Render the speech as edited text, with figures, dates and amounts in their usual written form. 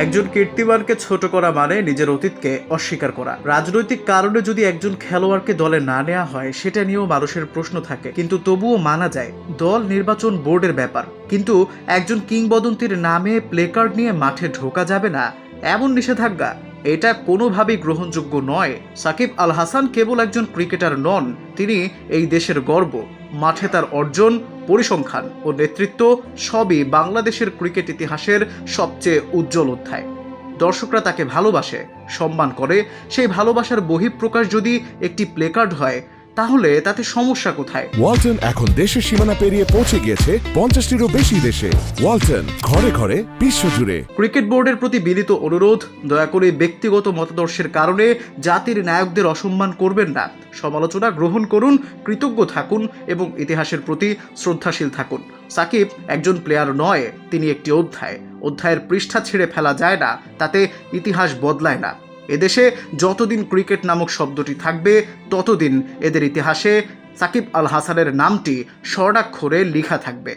একজন কীর্তিমানকে ছোট করা মানে নিজের অতীতকে অস্বীকার করা। রাজনৈতিক কারণে যদি একজন খেলোয়াড়কে দলে না নেওয়া হয় সেটা নিয়েও মানুষের প্রশ্ন থাকে, কিন্তু তবুও মানা যায় দল নির্বাচন বোর্ডের ব্যাপার। কিন্তু একজন কিংবদন্তির নামে প্লেকার্ড নিয়ে মাঠে ঢোকা যাবে না এমন নিষেধাজ্ঞা, এটা কোনোভাবেই গ্রহণযোগ্য নয়। সাকিব আল হাসান কেবল একজন ক্রিকেটার নন, তিনি এই দেশের গর্ব। মাঠে তার অর্জন, পরিসংখ্যান ও নেতৃত্ব সবই বাংলাদেশের ক্রিকেট ইতিহাসের সবচেয়ে উজ্জ্বল অধ্যায়। দর্শকরা তাকে ভালোবাসে, সম্মান করে। সেই ভালোবাসার বহিঃপ্রকাশ যদি একটি প্লেকার্ড হয়, তাহলে তাতে সমস্যা কোথায়? ওয়ালটন এখন দেশের সীমানা পেরিয়ে পৌঁছে গিয়েছে 50টিরও বেশি দেশে। ওয়ালটন, ঘরে ঘরে, বিশ্বজুড়ে। ক্রিকেট বোর্ডের প্রতি বিনীত অনুরোধ, দয়া করে ব্যক্তিগত মতাদর্শের কারণে জাতির নায়কদের অসম্মান করবেন না। সমালোচনা গ্রহণ করুন, কৃতজ্ঞ থাকুন এবং ইতিহাসের প্রতি শ্রদ্ধাশীল থাকুন। সাকিব একজন প্লেয়ার নয়, তিনি একটি অধ্যায়। অধ্যায়ের পৃষ্ঠা ছেড়ে ফেলা যায় না, তাতে ইতিহাস বদলায় না। এদেশে যতদিন ক্রিকেট নামক শব্দটি থাকবে, ততদিন এদের ইতিহাসে সাকিব আল হাসানের নামটি স্বর্ণাক্ষরে লেখা থাকবে।